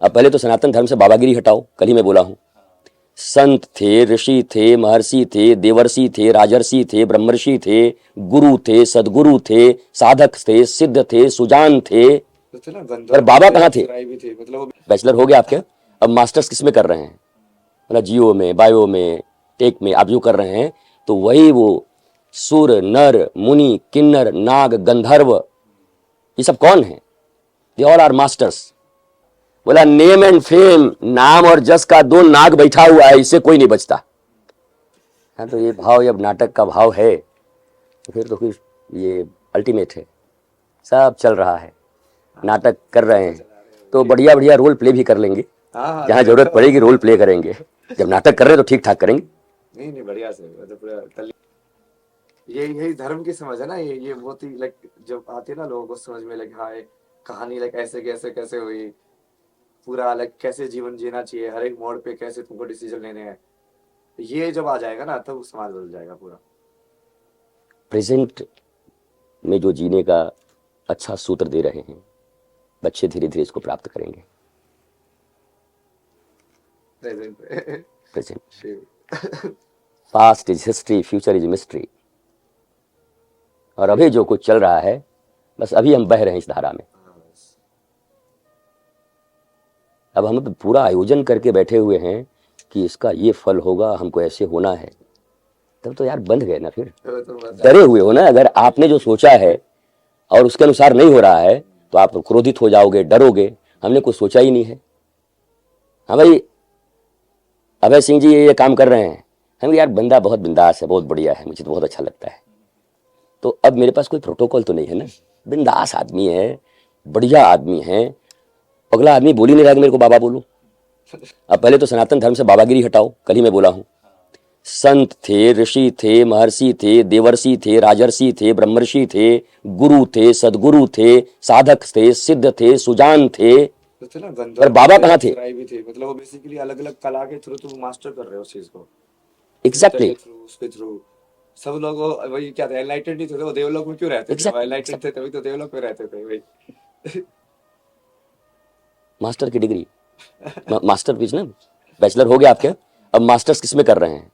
अब पहले तो सनातन धर्म से बाबागिरी हटाओ, कल ही मैं बोला हूं। संत थे, ऋषि थे, महर्षि थे, देवर्षि थे, राजर्षि थे, ब्रह्मर्षि थे, गुरु थे, सदगुरु थे, साधक थे, सिद्ध थे, सुजान थे, पर बाबा कहाँ थे? बैचलर हो गया आपके, अब मास्टर्स किस में कर रहे हैं? मतलब जियो में, बायो में, टेक में आप जो कर रहे हैं, तो वही वो सुर, नर, मुनि, किन्नर, नाग, गंधर्व, ये सब कौन है? They all are masters. बोला नेम एंड फेम, नाम और जस का दो नाग बैठा हुआ है, इससे कोई नहीं बचता। हाँ, तो ये भाव जब नाटक का भाव है तो फिर ये अल्टीमेट है, सब चल रहा है, नाटक कर रहे हैं तो बढ़िया बढ़िया रोल प्ले भी कर लेंगे, जहाँ जरूरत पड़ेगी रोल प्ले करेंगे। जब नाटक कर रहे हैं तो ठीक ठाक करेंगे। नहीं बढ़िया से, मतलब यही धर्म की समझ है ना। ये बहुत ही लाइक जब आती है ना लोगों को समझ में, लाइक हाँ कहानी लाइक ऐसे कैसे कैसे हुई, पूरा लाइक कैसे जीवन जीना चाहिए, हर एक मोड़ पे कैसे तुमको डिसीजन लेने हैं, ये जब आ जाएगा ना तब समाज बदल जाएगा पूरा। प्रेजेंट में जो जीने का अच्छा सूत्र दे रहे हैं, बच्चे धीरे धीरे इसको प्राप्त करेंगे। Present, past is history, future is mystery. और अभी जो कुछ चल रहा है, बस अभी हम बह रहे हैं इस धारा में। अब हम तो पूरा आयोजन करके बैठे हुए हैं कि इसका ये फल होगा, हमको ऐसे होना है, तब तो यार बंध गए ना, फिर डरे हुए हो ना। अगर आपने जो सोचा है और उसके अनुसार नहीं हो रहा है तो आप क्रोधित हो जाओगे, डरोगे। हमने कुछ सोचा ही नहीं है। हाँ भाई, अभय सिंह जी ये काम कर रहे हैं, हम यार बंदा बहुत बिंदास है, बहुत बढ़िया है, मुझे तो बहुत अच्छा लगता है। तो अब मेरे पास कोई प्रोटोकॉल तो नहीं है ना, बिंदास आदमी है, बढ़िया आदमी है, अगला आदमी बोल ही नहीं रहा कि मेरे को बाबा बोलूं। अब पहले तो सनातन धर्म से बाबागिरी हटाओ, कल ही मैं बोला हूं। संत थे, ऋषि थे, महर्षि थे, देवर्षि थे, राजर्षि थे, ब्रह्मर्षि थे, गुरु थे, सदगुरु थे, साधक थे, सिद्ध थे, सुजान थे, पर बाबा कहाँ थे? मतलब वो बेसिकली अलग अलग कला के थ्रू तुम मास्टर कर रहे हो उस चीज को। एग्जैक्टली, उसके थ्रू सब लोग वही क्या थे, एनलाइटेंड नहीं थे, वो देवलोक में क्यों रहते थे? एनलाइटेंड थे तभी तो देवलोक में रहते थे भाई। मास्टर की डिग्री, मास्टर पीस ना, बैचलर हो गया आपके, अब मास्टर्स किस में कर रहे हैं?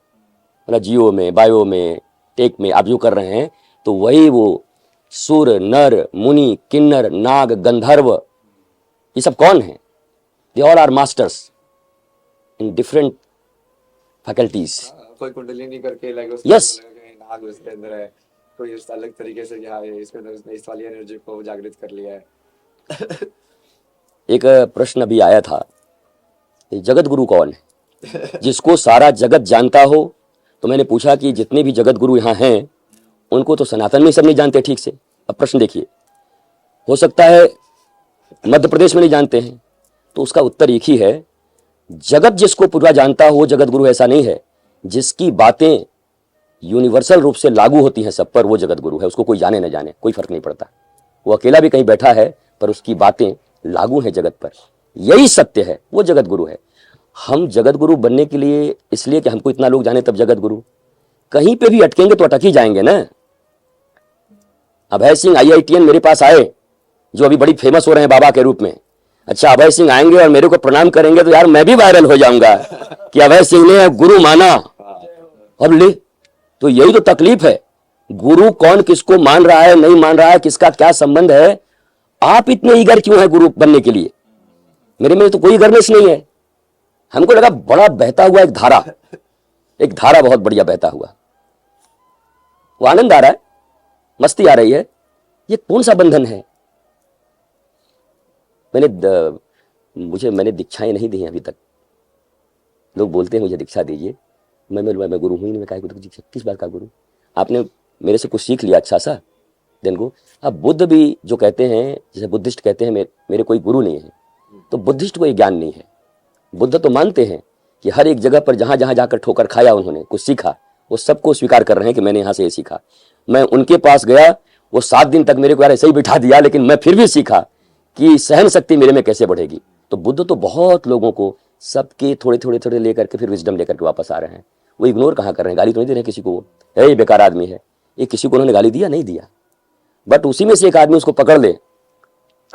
मतलब जियो में, बायो में, टेक में आप जो कर रहे हैं, तो वही वो सुर, नर, मुनि, किन्नर, नाग, गंधर्व, ये सब कौन है? They all are masters in different faculties. कोई कुंडलिनी करके लाइक यस, नाग उसके अंदर है, कोई इस अलग तरीके से यहाँ इसके अंदर उसने इस वाली एनर्जी को जागृत कर लिया है। एक प्रश्न अभी आया था, जगत गुरु कौन है जिसको सारा जगत जानता हो? तो मैंने पूछा कि जितने भी जगत गुरु यहाँ हैं उनको तो सनातन में सब नहीं जानते ठीक से। अब प्रश्न देखिए, हो सकता है मध्य प्रदेश में नहीं जानते हैं, तो उसका उत्तर एक ही है, जगत जिसको पूरा जानता हो जगत गुरु ऐसा नहीं है। जिसकी बातें यूनिवर्सल रूप से लागू होती हैं सब पर, वो जगत गुरु है। उसको कोई जाने न जाने, कोई फर्क नहीं पड़ता। वो अकेला भी कहीं बैठा है पर उसकी बातें लागू हैं जगत पर, यही सत्य है, वो जगत गुरु है। हम जगत गुरु बनने के लिए इसलिए कि हमको इतना लोग जाने तब जगत गुरु, कहीं पे भी अटकेंगे तो अटक ही जाएंगे ना। अभय सिंह IITN मेरे पास आए, जो अभी बड़ी फेमस हो रहे हैं बाबा के रूप में। अच्छा, अभय सिंह आएंगे और मेरे को प्रणाम करेंगे तो यार मैं भी वायरल हो जाऊंगा कि अभय सिंह ने गुरु माना। अब ले, तो यही तो तकलीफ है, गुरु कौन किसको मान रहा है, नहीं मान रहा है, किसका क्या संबंध है। आप इतने ईगर क्यों है गुरु बनने के लिए? मेरे में तो कोई ईगरनेस नहीं है। हमको लगा बड़ा बहता हुआ एक धारा बहुत बढ़िया बहता हुआ, वो आनंद आ रहा है, मस्ती आ रही है, ये कौन सा बंधन है? मैंने दीक्षाएं नहीं दी अभी तक। लोग बोलते हैं मुझे दीक्षा दीजिए, मैं गुरु हूं ही नहीं, मैं काय को दीक्षा, किस बात का गुरु? आपने मेरे से कुछ सीख लिया अच्छा सा दिन को। अब बुद्ध भी जो कहते हैं, जैसे बुद्धिस्ट कहते हैं मेरे कोई गुरु नहीं है, तो बुद्धिस्ट को ये ज्ञान नहीं है। बुद्ध तो मानते हैं कि हर एक जगह पर जहां जहां जाकर ठोकर खाया, उन्होंने कुछ सीखा, वो सबको स्वीकार कर रहे हैं कि मैंने यहां से ये सीखा। मैं उनके पास गया, वो 7 दिन तक मेरे को यार ऐसे ही बिठा दिया, लेकिन मैं फिर भी सीखा कि सहन शक्ति मेरे में कैसे बढ़ेगी। तो बुद्ध तो बहुत लोगों को सबके थोड़े लेकर के फिर विजडम लेकर के वापस आ रहे हैं। वो इग्नोर कहाँ कर रहे हैं, गाली तो नहीं दे रहे किसी को, वो ये बेकार आदमी है, ये किसी को उन्होंने गाली दिया नहीं दिया। बट उसी में से एक आदमी उसको पकड़ ले,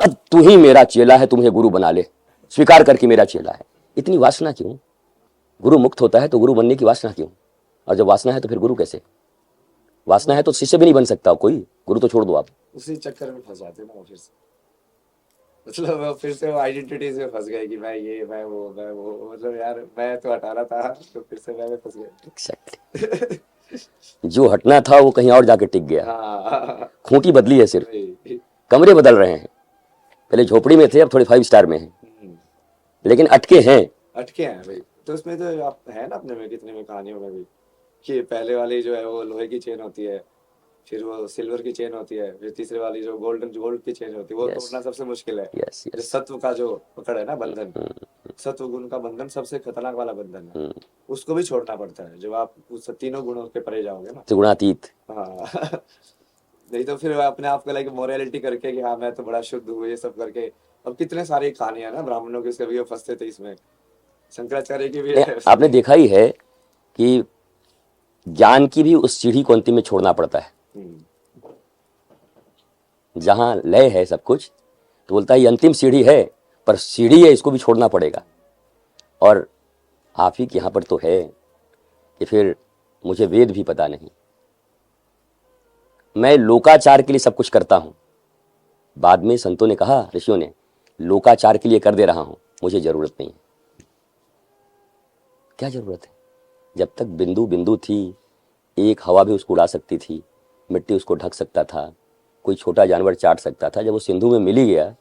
अब तू ही मेरा चेला है, तू मुझे गुरु बना ले, स्वीकार करके मेरा चेला है। इतनी वासना क्यों? गुरु मुक्त होता है तो गुरु बनने की वासना क्यों? और जब वासना है तो फिर गुरु कैसे? वासना है तो शिष्य भी नहीं बन सकता कोई, गुरु तो छोड़ दो आप। उसी चक्कर में फंस जाते हैं ना वो फिर से, मतलब वो फिर से वो आइडेंटिटीज में फंस गए कि मैं ये मैं वो, मतलब यार मैं तो हटा रहा था तो फिर से मैं फंस गया। Exactly. जो हटना था वो कहीं और जाके टिक गया। हाँ खूंटी बदली है सिर्फ, वही। कमरे बदल रहे हैं। पहले झोपड़ी में थे, अब थोड़े 5 स्टार में हैं, लेकिन अटके हैं। अटके हैं भाई। तो उसमें तो आप है ना अपने में कितने में कहानियों में भी कि पहले वाली जो है वो लोहे की चेन होती है, फिर वो सिल्वर की चेन होती है, फिर तीसरे वाली जो गोल्ड की चेन होती है वो Yes. तोड़ना सबसे मुश्किल है। यस जो यस। सत्व का जो पकड़ है ना बंधन, सत्व गुण का बंधन सबसे खतरनाक वाला बंधन है, उसको भी छोड़ना पड़ता है जब आप उस तीनों गुणों के परे जाओगे ना। त्रिगुणातीत। हाँ नहीं तो फिर अपने आप को लाइक मोरालिटी करके कि हाँ मैं तो बड़ा शुद्ध हूँ ये सब करके। अब कितने सारी कहानियां ना ब्राह्मणों की, उसके भी वो फंसते थे इसमें, शंकराचार्य की भी नहीं, है। आपने देखा ही है कि ज्ञान की भी उस सीढ़ी को अंतिम में छोड़ना पड़ता है। जहां लय है सब कुछ, तो बोलता है ये अंतिम सीढ़ी है, पर सीढ़ी है, इसको भी छोड़ना पड़ेगा। और आप ही के यहां पर तो है कि फिर मुझे वेद भी पता नहीं, मैं लोकाचार के लिए सब कुछ करता हूं। बाद में संतों ने कहा, ऋषियों ने, लोकाचार के लिए कर दे रहा हूं, मुझे जरूरत नहीं है। क्या जरूरत है? जब तक बिंदु बिंदु थी, एक हवा भी उसको उड़ा सकती थी, मिट्टी उसको ढक सकता था, कोई छोटा जानवर चाट सकता था। जब वो सिंधु में मिल ही गया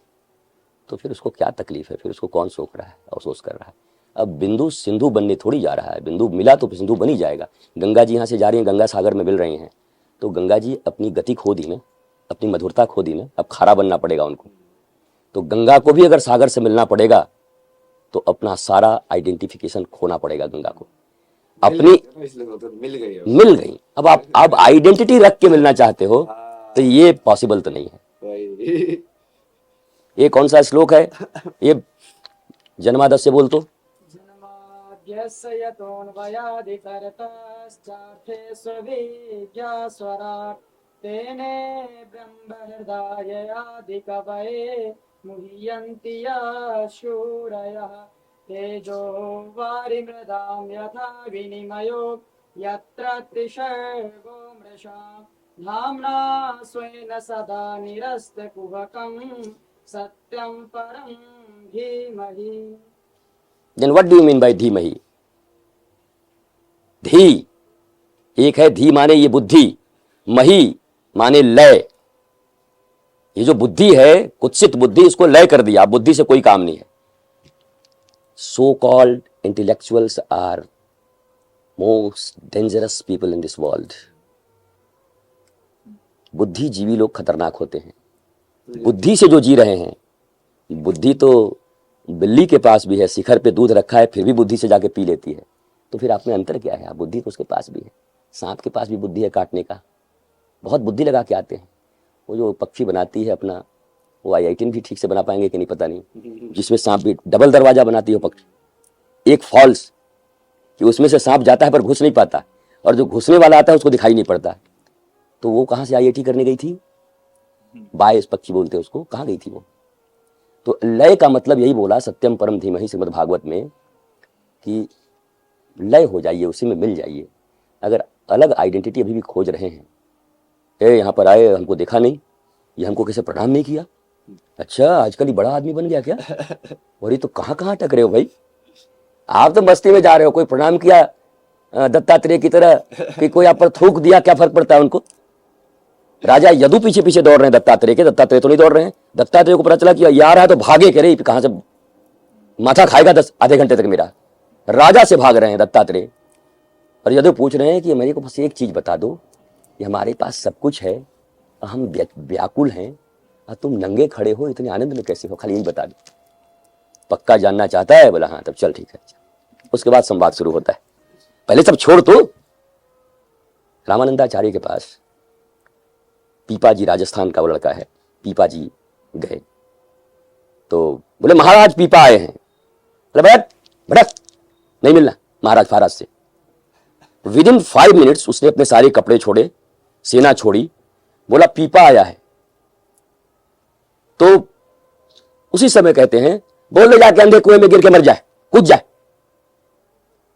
तो फिर उसको क्या तकलीफ है? फिर उसको कौन सोच रहा है, अफसोस कर रहा है? अब बिंदु सिंधु बनने थोड़ी जा रहा है, बिंदु मिला तो सिंधु बन ही जाएगा। गंगा जी यहाँ से जा रही हैं, गंगा सागर में मिल रही हैं, तो गंगा जी अपनी गति खो दी ना, अपनी मधुरता खो दी ना, अब खारा बनना पड़ेगा उनको। तो गंगा को भी अगर सागर से मिलना पड़ेगा तो अपना सारा आइडेंटिफिकेशन खोना पड़ेगा गंगा को। अपनी मिल गई, अब आप आइडेंटिटी रख के मिलना चाहते हो तो ये पॉसिबल तो नहीं है। ये कौन सा श्लोक है? ये जन्मादश से बोल तो। तेने ब्रह्महृदायादिकवये मुह्यन्ति शूरयः तेजो वारिमृदां यथा विनिमयो यत्र त्रिसर्गो मृषा धाम्ना स्वेन सदा निरस्तकुहकं सत्यं परं धीमहि। Then what do you mean by धीमहि? धी एक है, धी माने ये बुद्धि, मही माने लय। ये जो बुद्धि है, कुत्सित बुद्धि, इसको लय कर दिया, बुद्धि से कोई काम नहीं है। So called intellectuals are most dangerous people in this world. बुद्धिजीवी लोग खतरनाक होते हैं। बुद्धि से जो जी रहे हैं, बुद्धि तो बिल्ली के पास भी है, शिखर पे दूध रखा है, फिर भी बुद्धि से जाके पी लेती है। तो फिर आप में अंतर क्या है? बुद्धि तो उसके पास भी है। सांप के पास भी बुद्धि है काटने का, बहुत बुद्धि लगा के आते हैं। वो जो पक्षी बनाती है अपना, वो i18 भी ठीक से बना पाएंगे कि नहीं पता नहीं, जिसमें सांप भी डबल दरवाजा बनाती है पक्षी, एक फॉल्स कि उसमें से सांप जाता है पर घुस नहीं पाता, और जो घुसने वाला आता है उसको दिखाई नहीं पड़ता। तो वो कहाँ से i18 करने गई थी? बायस पक्षी बोलते हैं उसको, कहाँ गई थी वो? तो लय का मतलब यही बोला सत्यम परम धीमहि श्रीमद् भागवत में, कि लय हो जाइए, उसी में मिल जाइए। अगर अलग आइडेंटिटी अभी भी खोज रहे हैं, यहाँ पर आए हमको देखा नहीं, ये हमको कैसे प्रणाम नहीं किया, अच्छा आजकल ही बड़ा आदमी बन गया क्या? और ये तो कहाँ कहाँ टक रहे हो भाई, आप तो मस्ती में जा रहे हो। कोई प्रणाम किया दत्तात्रेय की तरह कि कोई आप पर थूक दिया, क्या फर्क पड़ता है उनको? राजा यदु पीछे पीछे दौड़ रहे हैं दत्तात्रेय के, दत्तात्रेय तो नहीं दौड़ रहे हैं। दत्तात्रेय को पता चला कि यार है तो भागे, कह रहे कहां से माथा खाएगा आधे घंटे तक मेरा। राजा से भाग रहे हैं दत्तात्रेय, और यदु पूछ रहे हैं कि मेरे को बस एक चीज बता दो, कि हमारे पास सब कुछ है, हम व्याकुल हैं, और तुम नंगे खड़े हो, इतने आनंद में कैसे हो, खाली यही बता दो। पक्का जानना चाहता है? बोला हाँ, तब चल ठीक है। उसके बाद संवाद शुरू होता है। पहले सब छोड़ तो। रामानंदाचार्य के पास पीपाजी, राजस्थान का वो लड़का है, पीपाजी गए तो बोले महाराज पीपा आए हैं। बोले बैठ भड़क, नहीं मिलना महाराज फाराज से। विद इन 5 मिनट्स उसने अपने सारे कपड़े छोड़े, सेना छोड़ी, बोला पीपा आया है। तो उसी समय कहते हैं बोल दे जाके अंधे कुएं में गिर के मर जाए, कूद जाए।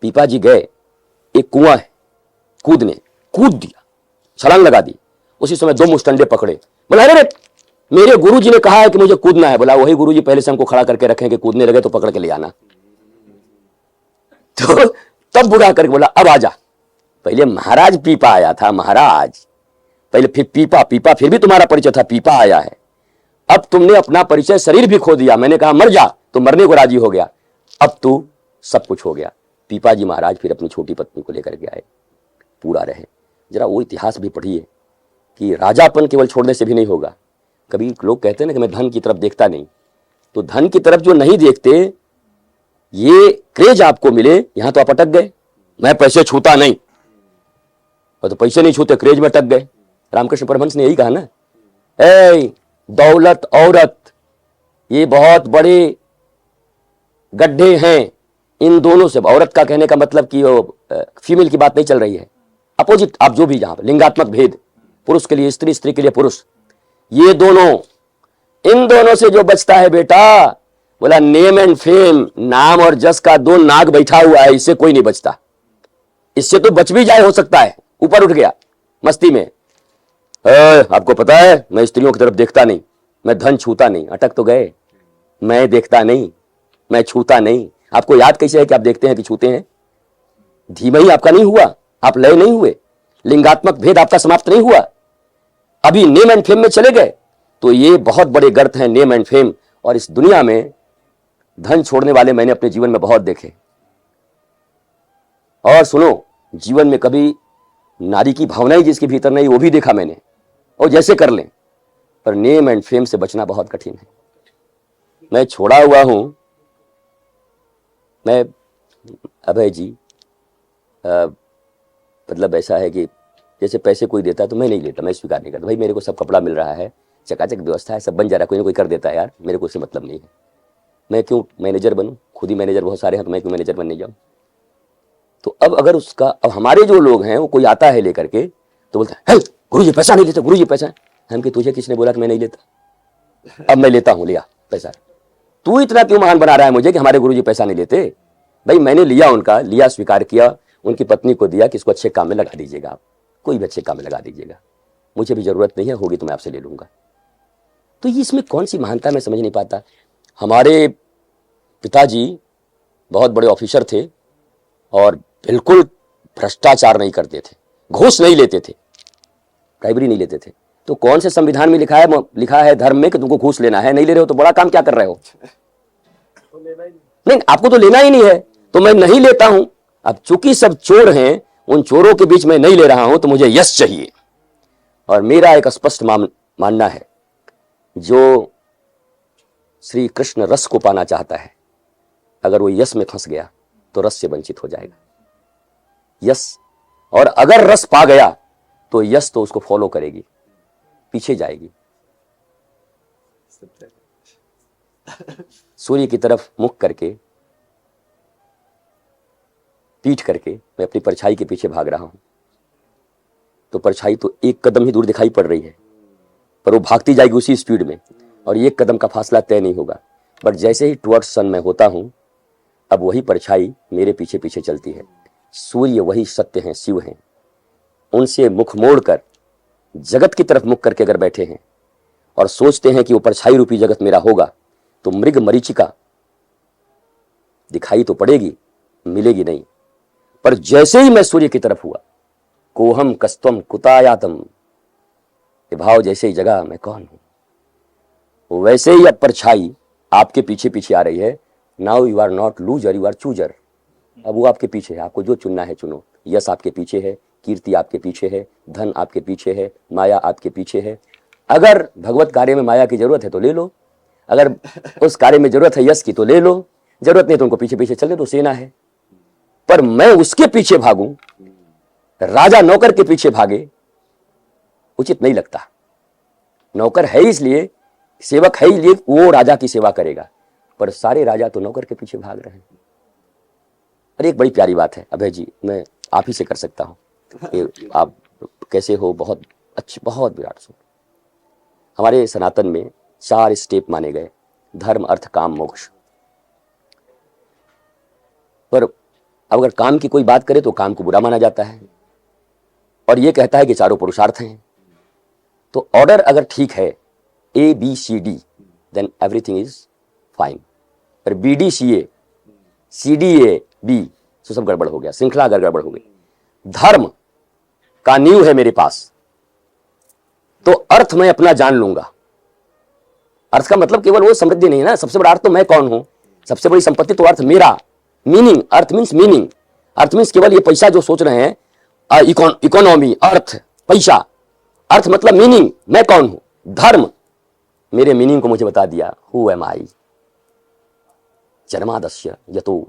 पीपा जी गए, एक कुआं है, कूद दिया, छलांग लगा दी। उसी समय 2 मुस्टंडे पकड़े, बोला अरे मेरे गुरुजी ने कहा है कि मुझे कूदना है। बोला वही गुरुजी पहले से हमको खड़ा करके रखें कि कूदने लगे तो पकड़ के ले आना। तो तब बुरा करके बोला अब आजा। पहले महाराज पीपा आया था, महाराज पहले, फिर पीपा फिर भी तुम्हारा परिचय था, पीपा आया है। अब तुमने अपना परिचय शरीर भी खो दिया। मैंने कहा मर जा, तो मरने को राजी हो गया। अब तू सब कुछ हो गया। पीपा जी महाराज फिर अपनी छोटी पत्नी को लेकर के आए, पूरा रहे। जरा वो इतिहास भी पढ़िए कि राजापन केवल छोड़ने से भी नहीं होगा। कभी लोग कहते हैं ना कि मैं धन की तरफ देखता नहीं, तो धन की तरफ जो नहीं देखते, ये क्रेज आपको मिले, यहां तो आप अटक गए। मैं पैसे छूता नहीं, और तो पैसे नहीं छूते, क्रेज में अटक गए। रामकृष्ण परमहंस ने यही कहा ना, ए दौलत औरत ये बहुत बड़े गड्ढे हैं, इन दोनों से। औरत का कहने का मतलब कि वो फीमेल की बात नहीं चल रही है, अपोजिट, आप जो भी जहां पर लिंगात्मक भेद, पुरुष के लिए स्त्री, स्त्री के लिए पुरुष, ये दोनों, इन दोनों से जो बचता है बेटा, बोला नेम एंड फेम, नाम और जस का 2 नाग बैठा हुआ है, इससे कोई नहीं बचता। इससे तो बच भी जाए, हो सकता है ऊपर उठ गया मस्ती में। आपको पता है मैं स्त्रियों की तरफ देखता नहीं, मैं धन छूता नहीं, अटक तो गए। मैं देखता नहीं, मैं छूता नहीं। आपको याद कैसे है कि आप देखते हैं कि छूते हैं? धीमा ही आपका नहीं हुआ, आप लय नहीं हुए, लिंगात्मक भेद आपका समाप्त नहीं हुआ, अभी नेम एंड फेम में चले गए। तो ये बहुत बड़े गर्त हैं, नेम एंड फेम। और इस दुनिया में धन छोड़ने वाले मैंने अपने जीवन में बहुत देखे। और सुनो, जीवन में कभी नारी की भावनाएं जिसके भीतर नहीं, वो भी देखा मैंने, और जैसे कर लें, पर नेम एंड फेम से बचना बहुत कठिन है। मैं छोड़ा हुआ हूं, मैं अभय जी, मतलब ऐसा है कि जैसे पैसे कोई देता है तो मैं नहीं लेता, मैं स्वीकार नहीं करता। भाई मेरे को सब कपड़ा मिल रहा है, चकाचक व्यवस्था है, सब बन जा रहा है, कोई ना कोई कर देता है यार, मेरे को उससे मतलब नहीं है। मैं क्यों मैनेजर बनूं? खुद ही मैनेजर बहुत सारे हैं, तो मैं क्यों मैनेजर बनने जाऊं? तो अब अगर उसका, अब हमारे जो लोग हैं वो कोई आता है लेकर के तो बोलता है गुरुजी पैसा नहीं लेते, गुरुजी पैसा। हम कि तुझे किसने बोला कि मैं नहीं लेता? अब मैं लेता हूं, लिया पैसा। तू इतना क्यों महान बना रहा है मुझे कि हमारे गुरुजी पैसा नहीं लेते? भाई मैंने लिया, उनका लिया, स्वीकार किया, उनकी पत्नी को दिया कि इसको अच्छे काम में लगा दीजिएगा, आप कोई भी अच्छे काम में लगा दीजिएगा, मुझे भी जरूरत नहीं है, होगी तो मैं आपसे ले लूंगा। तो ये इसमें कौन सी महानता मैं समझ नहीं पाता। हमारे पिताजी बहुत बड़े ऑफिसर थे और बिल्कुल भ्रष्टाचार नहीं करते थे, घूस नहीं लेते थे, ब्राइबरी नहीं लेते थे। तो कौन से संविधान में लिखा है धर्म में कि तुमको घूस लेना है? नहीं ले रहे हो तो बड़ा काम क्या कर रहे हो? नहीं, आपको तो लेना ही नहीं है, तो मैं नहीं लेता हूं। अब चूंकि सब चोर हैं, उन चोरों के बीच में नहीं ले रहा हूं, तो मुझे यश चाहिए। और मेरा एक स्पष्ट मानना है, जो श्री कृष्ण रस को पाना चाहता है, अगर वो यश में फंस गया तो रस से वंचित हो जाएगा। यश, और अगर रस पा गया तो यश तो उसको फॉलो करेगी, पीछे जाएगी। सूर्य की तरफ मुख करके, पीठ करके मैं अपनी परछाई के पीछे भाग रहा हूं, तो परछाई तो एक कदम ही दूर दिखाई पड़ रही है, पर वो भागती जाएगी उसी स्पीड में, और एक कदम का फासला तय नहीं होगा। बट जैसे ही टुवर्ड्स सन में होता हूं, अब वही परछाई मेरे पीछे पीछे चलती है। सूर्य वही सत्य हैं, शिव हैं, उनसे मुख मोड़कर जगत की तरफ मुख करके अगर बैठे हैं और सोचते हैं कि वो परछाई रूपी जगत मेरा होगा, तो मृग मरीचिका दिखाई तो पड़ेगी, मिलेगी नहीं। पर जैसे ही मैं सूर्य की तरफ हुआ, कोहम कस्तम कुतायातम, ये भाव जैसे ही जगह मैं कौन हूं, वैसे ही अब परछाई आपके पीछे पीछे आ रही है। Now you are not loser, you are chooser. अब वो आपके पीछे है, आपको जो चुनना है चुनो। यश आपके पीछे है, कीर्ति आपके पीछे है, धन आपके पीछे है, माया आपके पीछे है। अगर भगवत कार्य में माया की जरूरत है तो ले लो, अगर उस कार्य में जरूरत है यश की तो ले लो, जरूरत नहीं तो उनको पीछे पीछे चलने दो, सेना है। पर मैं उसके पीछे भागूं, राजा नौकर के पीछे भागे, उचित नहीं लगता। नौकर है इसलिए, सेवक है इसलिए वो राजा की सेवा करेगा, पर सारे राजा तो नौकर के पीछे भाग रहे हैं। अरे एक बड़ी प्यारी बात है अभय जी, मैं आप ही से कर सकता हूं। आप कैसे हो? बहुत अच्छी, बहुत विराट सुन। हमारे सनातन में 4 स्टेप माने गए, धर्म अर्थ काम मोक्ष। अब अगर काम की कोई बात करे तो काम को बुरा माना जाता है और ये कहता है कि चारों पुरुषार्थ हैं। तो ऑर्डर अगर ठीक है A B C D then everything is fine, पर B D C A C D A B तो सब गड़बड़ हो गया, श्रृंखला अगर गड़बड़ हो गई। धर्म का नींव है मेरे पास तो अर्थ मैं अपना जान लूंगा। अर्थ का मतलब केवल वो समृद्धि नहीं है ना, सबसे बड़ा अर्थ तो मैं कौन हूं, सबसे बड़ी संपत्ति तो अर्थ मेरा। मीनिंग, अर्थ मीन्स मीनिंग, अर्थ मीन्स केवल ये पैसा जो सोच रहे हैं, इकोनॉमी, अर्थ, पैसा, अर्थ मतलब मीनिंग, मैं कौन हूं। धर्म मेरे मीनिंग को मुझे बता दिया, हु एम आई। जन्मादस्य यतो,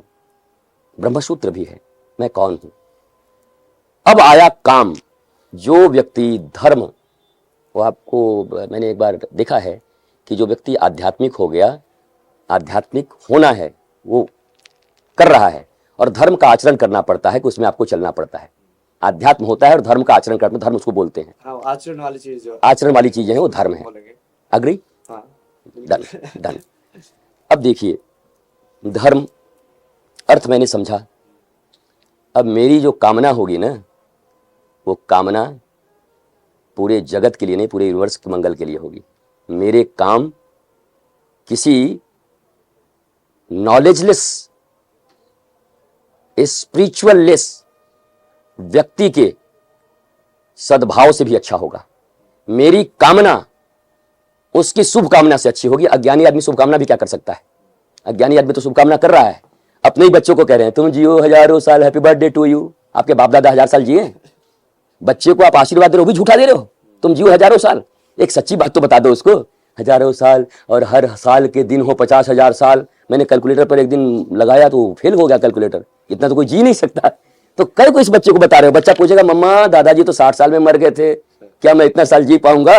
ब्रह्मसूत्र भी है, मैं कौन हूं। अब आया काम। जो व्यक्ति धर्म, वो आपको मैंने एक बार देखा है कि जो व्यक्ति आध्यात्मिक हो गया, आध्यात्मिक होना है वो कर रहा है और धर्म का आचरण करना पड़ता है कि उसमें आपको चलना पड़ता है। अध्यात्म होता है और धर्म का आचरण करना, धर्म उसको बोलते हैं। हाँ, आचरण वाली चीज जो आचरण वाली चीजें हैं वो धर्म है। बोलेंगे। अग्री? हाँ, डन डन। अब देखिए, धर्म अर्थ मैंने समझा। अब मेरी जो कामना होगी ना, वो कामना पूरे जगत के लिए नहीं, पूरे यूनिवर्स के मंगल के लिए होगी। मेरे काम किसी नॉलेजलेस, स्पिरिचुअललेस व्यक्ति के सद्भाव से भी अच्छा होगा। मेरी कामना उसकी शुभ कामना से अच्छी होगी। अज्ञानी आदमी शुभ कामना भी क्या कर सकता है? अज्ञानी आदमी तो शुभ कामना कर रहा है, अपने ही बच्चों को कह रहे हैं तुम जियो हजारों साल, हैप्पी बर्थडे टू यू। आपके बाप दादा 1000 साल जिए, बच्चे को आप आशीर्वाद दे रहे हो, भी झूठा दे रहे हो। तुम जियो हजारों साल, एक सच्ची बात तो बता दो उसको। हजारों साल और हर साल के दिन हो 50,000 साल। मैंने कैलकुलेटर पर एक दिन लगाया तो फेल हो गया कैलकुलेटर, इतना तो कोई जी नहीं सकता। तो कल को इस बच्चे को बता रहे हो, बच्चा पूछेगा मम्मा दादाजी तो 60 साल में मर गए थे, क्या मैं इतना साल जी पाऊंगा?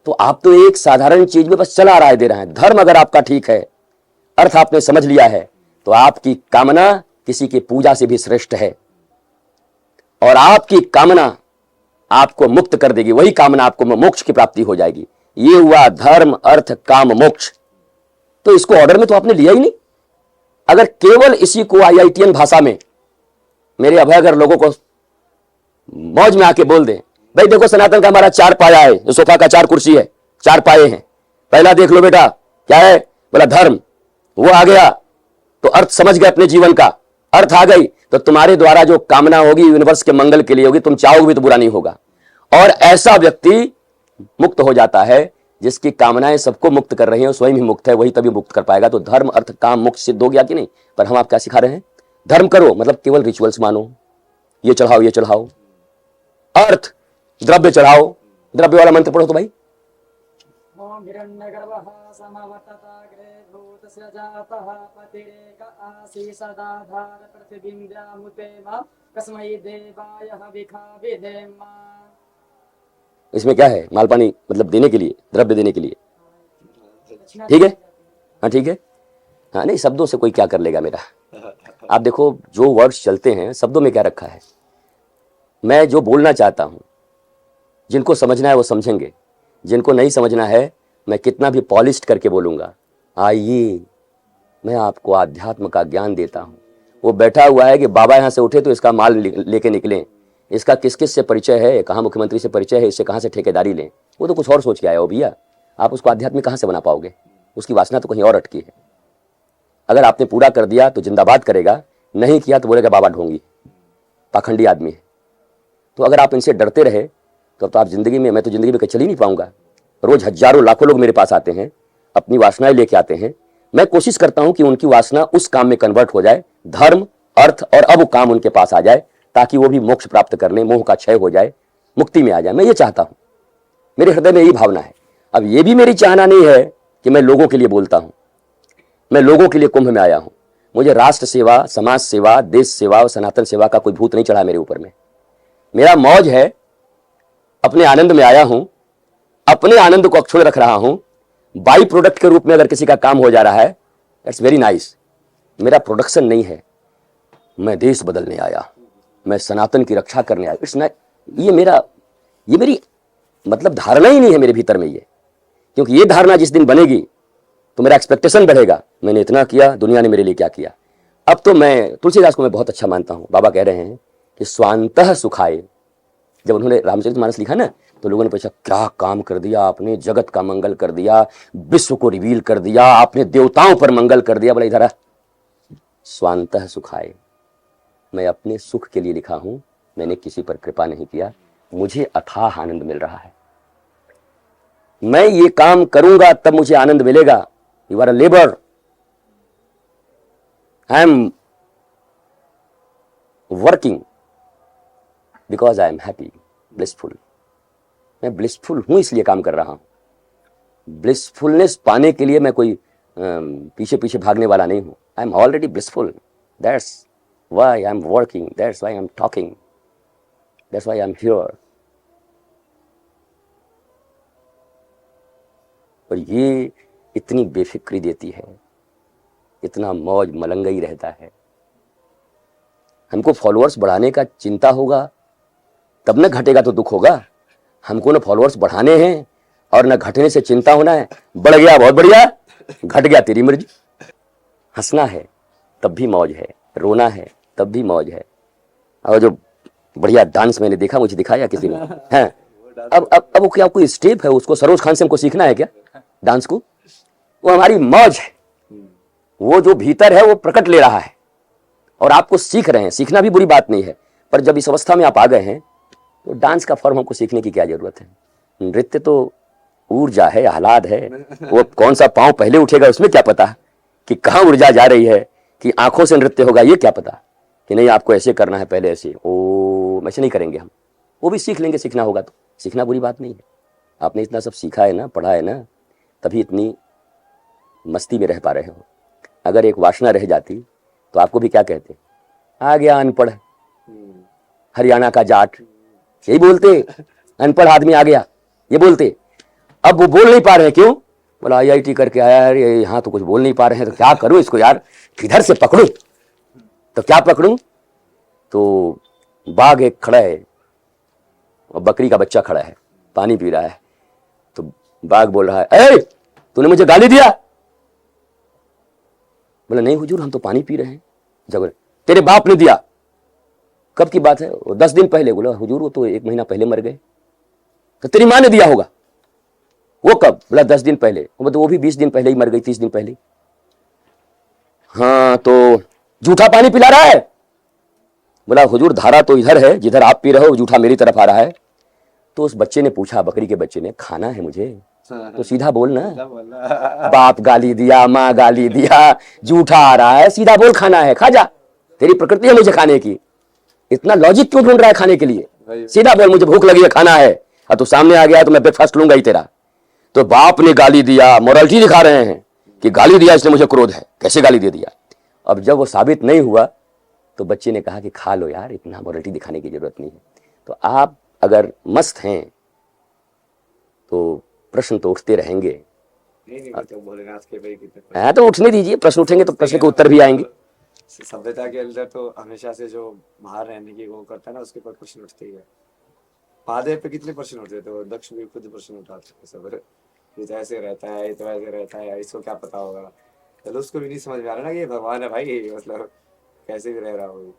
तो आप तो एक साधारण चीज में बस चला राय दे रहे हैं। धर्म अगर आपका ठीक है, अर्थ आपने समझ लिया है, तो आपकी कामना किसी की पूजा से भी श्रेष्ठ है और आपकी कामना आपको मुक्त कर देगी। वही कामना आपको मोक्ष की प्राप्ति हो जाएगी। ये हुआ धर्म, अर्थ, काम, मोक्ष। तो इसको ऑर्डर में तो आपने लिया ही नहीं। अगर केवल इसी को IITian भाषा में मेरे अभयगर लोगों को मौज में आके बोल दें, भाई देखो सनातन का हमारा 4 पाया है, जो सोफा का 4 कुर्सी है, 4 पाए हैं। पहला देख लो बेटा क्या है, बोला धर्म, वो आ गया तो अर्थ समझ गए अपने जीवन का, अर्थ आ गई तो तुम्हारे द्वारा जो कामना होगी यूनिवर्स के मंगल के लिए होगी, तुम चाहोगे भी तो बुरा नहीं होगा। और ऐसा व्यक्ति मुक्त हो जाता है जिसकी कामनाएं सबको मुक्त कर रही हैं, स्वयं ही मुक्त है, वही तभी मुक्त कर पाएगा। तो धर्म, अर्थ, काम, मोक्ष सिद्ध हो गया कि नहीं? पर हम आप क्या सिखा रहे हैं? धर्म करो मतलब केवल रिचुअल्स मानो, ये चढ़ाओ ये चढ़ाओ। अर्थ, द्रव्य चढ़ाओ, द्रव्य वाला मंत्र पढ़ो तो भाई। ओम हिरण्यगर्भः समवर्तताग्रे भूतस्य जातः पतिरेक आसी सदाधार पृथिवीन्द्रामुते मा कस्मै देवाय हविखा विधेम। इसमें क्या है? माल पानी मतलब देने के लिए, द्रव्य देने के लिए। ठीक है, हाँ ठीक है, हाँ नहीं शब्दों से कोई क्या कर लेगा मेरा। आप देखो जो वर्ड्स चलते हैं शब्दों में क्या रखा है। मैं जो बोलना चाहता हूं, जिनको समझना है वो समझेंगे, जिनको नहीं समझना है मैं कितना भी पॉलिश्ड करके बोलूंगा। आइए मैं आपको आध्यात्म का ज्ञान देता हूं। वो बैठा हुआ है कि बाबा यहां से उठे तो इसका माल लेके निकलें, इसका किस किस से परिचय है, कहाँ मुख्यमंत्री से परिचय है, इससे कहाँ से ठेकेदारी लें। वो तो कुछ और सोच के आया हो भैया। आप उसको आध्यात्मिक कहाँ से बना पाओगे? उसकी वासना तो कहीं और अटकी है। अगर आपने पूरा कर दिया तो जिंदाबाद करेगा, नहीं किया तो बोलेगा बाबा ढोंगी, पाखंडी आदमी है। तो अगर आप इनसे डरते रहे तो आप जिंदगी में, मैं तो जिंदगी में चल ही नहीं पाऊंगा। रोज हजारों लाखों लोग मेरे पास आते हैं, अपनी वासनाएं लेके आते हैं। मैं कोशिश करता हूं कि उनकी वासना उस काम में कन्वर्ट हो जाए, धर्म, अर्थ और अब काम उनके पास आ जाए, ताकि वो भी मोक्ष प्राप्त कर ले, मोह का क्षय हो जाए, मुक्ति में आ जाए। मैं ये चाहता हूं, मेरे हृदय में यही भावना है। अब ये भी मेरी चाहना नहीं है कि मैं लोगों के लिए बोलता हूं। मैं लोगों के लिए कुंभ में आया हूं। मुझे राष्ट्र सेवा, समाज सेवा, देश सेवा और सनातन सेवा का कोई भूत नहीं चढ़ा मेरे ऊपर में। मेरा मौज है, अपने आनंद में आया हूं, अपने आनंद को अक्षुण्ण रख रहा हूं। बाई प्रोडक्ट के रूप में अगर किसी का काम हो जा रहा है, इट्स वेरी नाइस। मेरा प्रोडक्शन नहीं है, मैं देश बदलने आया, मैं सनातन की रक्षा करने आया। इट्स ये मेरी मतलब धारणा ही नहीं है मेरे भीतर में ये। क्योंकि ये धारणा जिस दिन बनेगी तो मेरा एक्सपेक्टेशन बढ़ेगा, मैंने इतना किया, दुनिया ने मेरे लिए क्या किया। अब तो मैं तुलसीदास को मैं बहुत अच्छा मानता हूं। बाबा कह रहे हैं कि स्वांतः सुखाए। जब उन्होंने रामचरितमानस लिखा ना, तो लोगों ने पूछा क्या काम कर दिया आपने, जगत का मंगल कर दिया, विश्व को रिवील कर दिया आपने, देवताओं पर मंगल कर दिया। बोला इधर आ, स्वांतः सुखाए, मैं अपने सुख के लिए लिखा हूं, मैंने किसी पर कृपा नहीं किया, मुझे अथाह आनंद मिल रहा है। मैं ये काम करूंगा तब मुझे आनंद मिलेगा। You are a labour, I am working because I am happy, blissful. मैं ब्लिसफुल हूं इसलिए काम कर रहा हूं। ब्लिसफुलनेस पाने के लिए मैं कोई पीछे पीछे भागने वाला नहीं हूं। I am already blissful, that's why I am working, that's why I am talking, that's why I am here. और ये इतनी बेफिक्री देती है, इतना मौज मलंगई रहता है। हमको फॉलोअर्स बढ़ाने का चिंता होगा तब न घटेगा तो दुख होगा। हमको न फॉलोअर्स बढ़ाने हैं और न घटने से चिंता होना है। बढ़ गया बहुत बढ़िया, घट गया तेरी मर्जी। हंसना है तब भी मौज है, रोना है तब भी मौज है। और जो बढ़िया डांस मैंने देखा, मुझे दिखाया किसी ने, हैं अब वो क्या कोई स्टेप है, उसको सरोज खान से हमको सीखना है क्या डांस को? वो हमारी मौज है, वो जो भीतर है वो प्रकट ले रहा है और आपको सीख रहे हैं। सीखना भी बुरी बात नहीं है, पर जब इस अवस्था में आप आ गए हैं तो डांस का फॉर्म हमको सीखने की क्या जरूरत है? नृत्य तो ऊर्जा है, आह्लाद है। वो कौन सा पांव पहले उठेगा उसमें क्या पता कि कहाँ ऊर्जा जा रही है, कि आंखों से नृत्य होगा ये क्या पता कि नहीं आपको ऐसे करना है पहले ऐसे। ओ ऐसे नहीं करेंगे हम, वो भी सीख लेंगे, सीखना होगा तो। सीखना बुरी बात नहीं है। आपने इतना सब सीखा है ना, पढ़ा है ना, तभी इतनी मस्ती में रह पा रहे हो। अगर एक वासना रह जाती तो आपको भी क्या कहते, आ गया अनपढ़, हरियाणा का जाट, यही बोलते, अनपढ़ आदमी आ गया, ये बोलते। अब वो बोल नहीं पा रहे हैं, क्यों? बोला IIT करके आया यार, यहाँ तो कुछ बोल नहीं पा रहे हैं, तो क्या करूं इसको यार, किधर से पकड़ूं? तो क्या पकड़ूं? तो बाघ एक खड़ा है और बकरी का बच्चा खड़ा है, पानी पी रहा है। तो बाघ बोल रहा है, ए तूने मुझे गाली दिया? बोला नहीं हुजूर, हम तो पानी पी रहे हैं। जब तेरे बाप ने दिया? कब की बात है? 10 दिन पहले। बोला हुजूर वो तो 1 महीना पहले मर गए। तो तेरी माँ ने दिया होगा? वो कब? बोला 10 दिन पहले। वो भी 20 दिन पहले ही मर गई, 30 दिन पहले। हाँ तो जूठा पानी पिला रहा है? बोला हुजूर धारा तो इधर है, जिधर आप पी रहे हो जूठा मेरी तरफ आ रहा है। तो उस बच्चे ने पूछा, बकरी के बच्चे ने, खाना है मुझे तो सीधा बोल ना। बाप गाली दिया, माँ गाली दिया, जूठा आ रहा है, सीधा बोल खाना है, खा जा, तेरी प्रकृति है मुझे खाने की। इतना लॉजिक क्यों ढूंढ रहा है खाने के लिए? सीधा बोल मुझे भूख लगी है, खाना है। और तू सामने आ गया तो मैं ब्रेकफास्ट लूंगा ही तेरा। तो बाप ने गाली दिया, मोरालिटी दिखा रहे हैं कि गाली दिया इसलिए मुझे क्रोध है, कैसे गाली दे दिया। अब जब वो साबित नहीं हुआ तो बच्चे ने कहा कि खा लो यार, इतना मोरालिटी दिखाने की जरूरत नहीं है। तो आप अगर मस्त हैं तो प्रश्न तो उठते रहेंगे। नहीं तो भोलेनाथ के भाई कितने हाँ तो उठने दीजिए, प्रश्न उठेंगे तो प्रश्न के उत्तर भी आएंगे। सभ्यता के अंदर तो हमेशा से जो बाहर रहने की वो करता है ना, उसके ऊपर प्रश्न उठते ही है। महादेव पे कितने प्रश्न उठते थे, वो दक्ष भी खुद प्रश्न उठाते सब, ये तो ऐसे रहता है, ये तो ऐसे रहता है, इसको क्या पता होगा। चलो उसको भी नहीं समझ में आ रहा ना कि ये भगवान है भाई, मतलब कैसे भी रह रहा हो।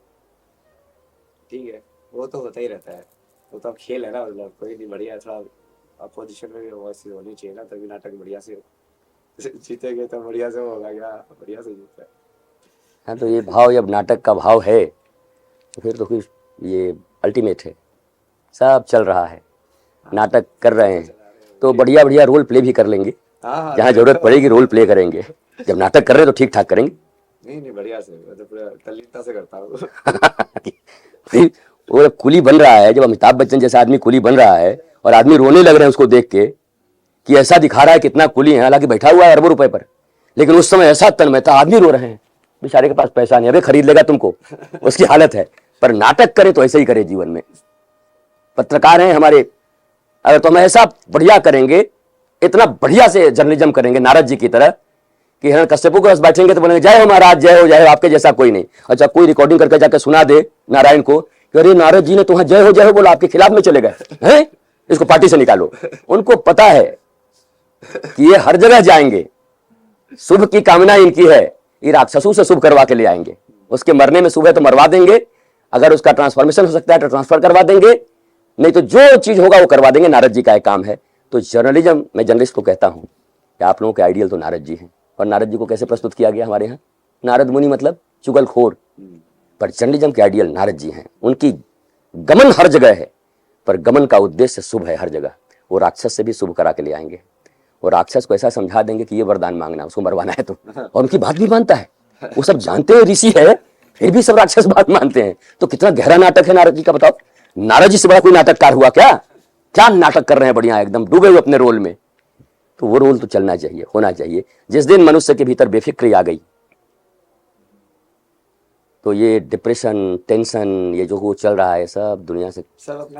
ठीक है, वो तो होता ही रहता है, वो तो अब खेल है ना, मतलब कोई नहीं, बढ़िया थोड़ा अपोजिशन में भी वैसे होनी चाहिए ना, तभी नाटक बढ़िया से जीतेंगे तो बढ़िया से होगा, क्या बढ़िया से जीतता है। हाँ तो ये भाव जब नाटक का भाव है तो फिर तो फिर ये अल्टीमेट है, सब चल रहा है, नाटक कर रहे हैं तो बढ़िया बढ़िया रोल प्ले भी कर लेंगे, जहाँ जरूरत पड़ेगी रोल प्ले करेंगे। जब नाटक कर रहे हैं तो ठीक ठाक करेंगे। नहीं बढ़िया से, मतलब पूरा तल्लीनता से करता हूँ। फिर वो कुली बन रहा है, जब अमिताभ बच्चन जैसा आदमी कुली बन रहा है और आदमी रोने लग रहे हैं उसको देख के कि ऐसा दिखा रहा है कितना कुली है, हालांकि बैठा हुआ है अरबों रुपए पर, लेकिन उस समय ऐसा तन्मयता, आदमी रो रहे हैं, बेचारे के पास पैसा नहीं, अबे खरीद लेगा तुमको, उसकी हालत है। पर नाटक करे तो ऐसे ही करे जीवन में। पत्रकार हैं हमारे, अगर तो हम ऐसा बढ़िया करेंगे, इतना बढ़िया से जर्नलिज्म करेंगे नारद जी की तरह कि हिरण कश्यपों के पास बैठेंगे तो बोलेंगे जय हो महाराज, जय हो, आपके जैसा कोई नहीं। अच्छा कोई रिकॉर्डिंग करके जाकर सुना दे नारायण को कि अरे नारद जी ने तो जय हो बोला, आपके खिलाफ में चले गए हैं, इसको पार्टी से निकालो। उनको पता है कि ये हर जगह जाएंगे, शुभ की कामना इनकी है, ये राक्षसों से शुभ करवा के ले आएंगे। उसके मरने में शुभ है तो मरवा देंगे, अगर उसका ट्रांसफॉर्मेशन हो सकता है तो ट्रांसफर करवा देंगे, नहीं तो जो चीज होगा वो करवा देंगे। नारद जी का एक काम है। तो जर्नलिज्म, मैं जर्नलिस्ट को कहता हूं कि आप लोगों के आइडियल तो नारद जी हैं। और नारद जी को कैसे प्रस्तुत किया गया हमारे यहाँ? नारद मुनि मतलब चुगलखोर, पर जर्नलिज्म के आइडियल नारद जी हैं। उनकी गमन हर जगह है, पर गमन का उद्देश्य शुभ है हर जगह। वो राक्षस से भी शुभ करा के ले आएंगे, और राक्षस को ऐसा समझा देंगे कि ये वरदान मांगना, उसको मरवाना है तो, और उनकी बात भी मानता है। वो सब जानते हैं ऋषि है, फिर भी सब राक्षस बात मानते हैं। तो कितना गहरा नाटक है नारद जी का, बताओ। नारद जी से बड़ा कोई नाटककार हुआ क्या? क्या नाटक कर रहे हैं, बढ़िया एकदम डूबे हुए अपने रोल में। तो वो रोल तो चलना चाहिए, होना चाहिए। जिस दिन मनुष्य के भीतर बेफिक्री आ गई तो ये डिप्रेशन, टेंशन, ये जो चल रहा है सब दुनिया से सब अपना